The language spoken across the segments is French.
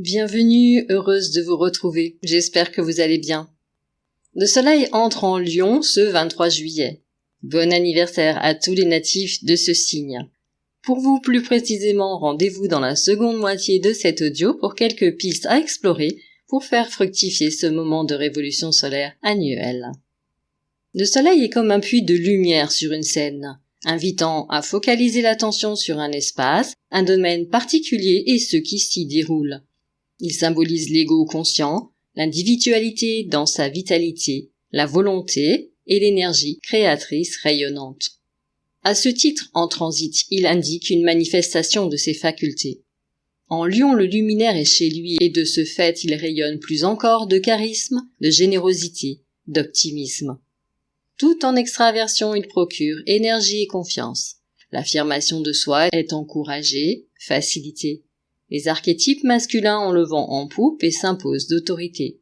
Bienvenue, heureuse de vous retrouver, j'espère que vous allez bien. Le soleil entre en Lion ce 23 juillet. Bon anniversaire à tous les natifs de ce signe. Pour vous plus précisément, rendez-vous dans la seconde moitié de cet audio pour quelques pistes à explorer pour faire fructifier ce moment de révolution solaire annuelle. Le soleil est comme un puits de lumière sur une scène, invitant à focaliser l'attention sur un espace, un domaine particulier et ce qui s'y déroule. Il symbolise l'ego conscient, l'individualité dans sa vitalité, la volonté et l'énergie créatrice rayonnante. À ce titre, en transit, il indique une manifestation de ses facultés. En Lion, le luminaire est chez lui et de ce fait, il rayonne plus encore de charisme, de générosité, d'optimisme. Tout en extraversion, il procure énergie et confiance. L'affirmation de soi est encouragée, facilitée. Les archétypes masculins ont le vent en poupe et s'imposent d'autorité.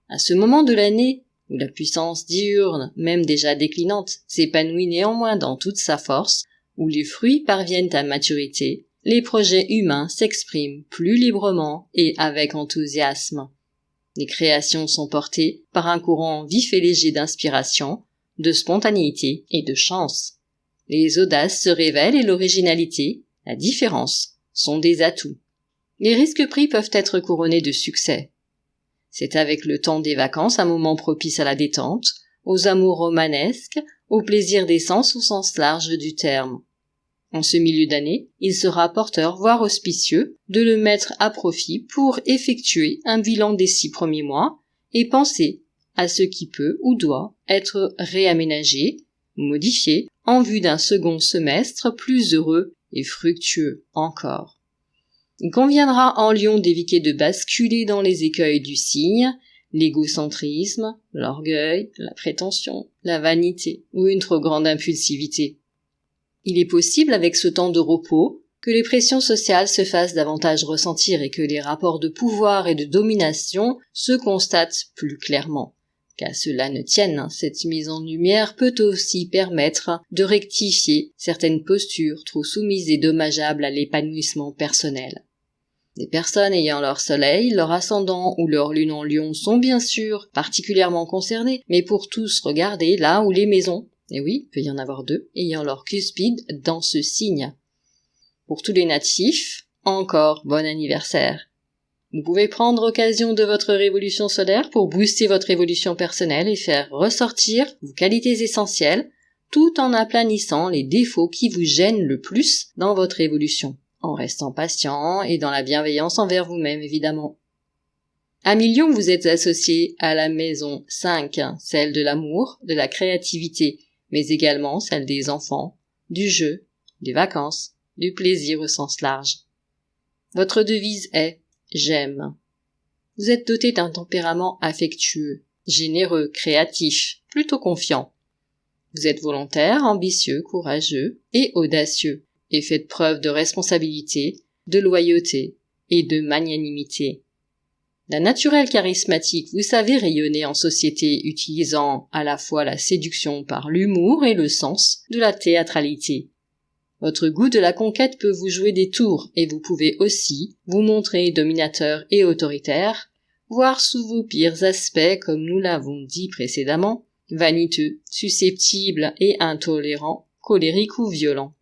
À ce moment de l'année, où la puissance diurne, même déjà déclinante, s'épanouit néanmoins dans toute sa force, où les fruits parviennent à maturité, les projets humains s'expriment plus librement et avec enthousiasme. Les créations sont portées par un courant vif et léger d'inspiration, de spontanéité et de chance. Les audaces se révèlent et l'originalité, la différence, sont des atouts. Les risques pris peuvent être couronnés de succès. C'est avec le temps des vacances un moment propice à la détente, aux amours romanesques, au plaisir des sens au sens large du terme. En ce milieu d'année, il sera porteur, voire auspicieux, de le mettre à profit pour effectuer un bilan des 6 premiers mois et penser à ce qui peut ou doit être réaménagé, modifié, en vue d'un second semestre plus heureux et fructueux encore. Il conviendra en Lion d'éviter de basculer dans les écueils du signe, l'égocentrisme, l'orgueil, la prétention, la vanité ou une trop grande impulsivité. Il est possible avec ce temps de repos que les pressions sociales se fassent davantage ressentir et que les rapports de pouvoir et de domination se constatent plus clairement. Qu'à cela ne tienne, cette mise en lumière peut aussi permettre de rectifier certaines postures trop soumises et dommageables à l'épanouissement personnel. Les personnes ayant leur soleil, leur ascendant ou leur lune en Lion sont bien sûr particulièrement concernées, mais pour tous regardez là où les maisons, et oui, il peut y en avoir 2, ayant leur cuspide dans ce signe. Pour tous les natifs, encore bon anniversaire. Vous pouvez prendre occasion de votre révolution solaire pour booster votre évolution personnelle et faire ressortir vos qualités essentielles, tout en aplanissant les défauts qui vous gênent le plus dans votre évolution, en restant patient et dans la bienveillance envers vous-même évidemment. À Lion, vous êtes associé à la maison 5, celle de l'amour, de la créativité, mais également celle des enfants, du jeu, des vacances, du plaisir au sens large. Votre devise est « J'aime ». Vous êtes doté d'un tempérament affectueux, généreux, créatif, plutôt confiant. Vous êtes volontaire, ambitieux, courageux et audacieux, et faites preuve de responsabilité, de loyauté et de magnanimité. D'un naturel charismatique, vous savez rayonner en société utilisant à la fois la séduction par l'humour et le sens de la théâtralité. Votre goût de la conquête peut vous jouer des tours et vous pouvez aussi vous montrer dominateur et autoritaire, voire sous vos pires aspects comme nous l'avons dit précédemment, vaniteux, susceptible et intolérant, colérique ou violent.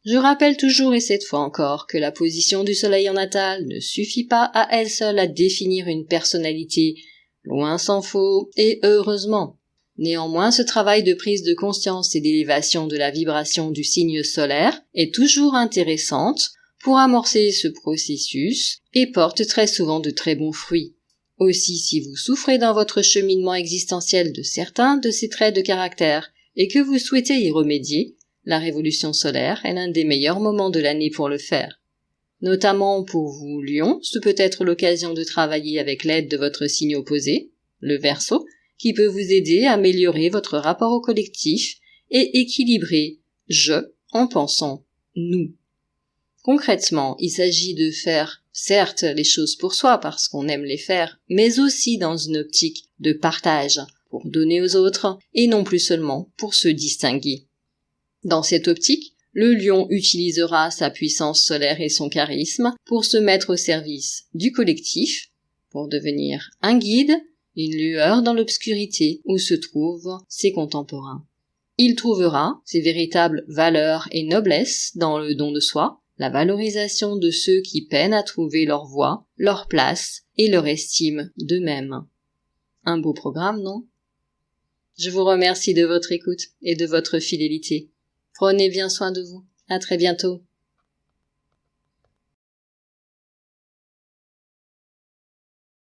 Je rappelle toujours et cette fois encore que la position du soleil en natal ne suffit pas à elle seule à définir une personnalité, loin s'en faut, et heureusement. Néanmoins, ce travail de prise de conscience et d'élévation de la vibration du signe solaire est toujours intéressante pour amorcer ce processus et porte très souvent de très bons fruits. Aussi, si vous souffrez dans votre cheminement existentiel de certains de ces traits de caractère et que vous souhaitez y remédier, la révolution solaire est l'un des meilleurs moments de l'année pour le faire. Notamment pour vous, Lion, ce peut être l'occasion de travailler avec l'aide de votre signe opposé, le Verseau, qui peut vous aider à améliorer votre rapport au collectif et équilibrer « je » en pensant « nous ». Concrètement, il s'agit de faire, certes, les choses pour soi parce qu'on aime les faire, mais aussi dans une optique de partage, pour donner aux autres et non plus seulement pour se distinguer. Dans cette optique, Le lion utilisera sa puissance solaire et son charisme pour se mettre au service du collectif, pour devenir un guide, une lueur dans l'obscurité où se trouvent ses contemporains. Il trouvera ses véritables valeurs et noblesses dans le don de soi, la valorisation de ceux qui peinent à trouver leur voie, leur place et leur estime d'eux-mêmes. Un beau programme, non? Je vous remercie de votre écoute et de votre fidélité. Prenez bien soin de vous. À très bientôt.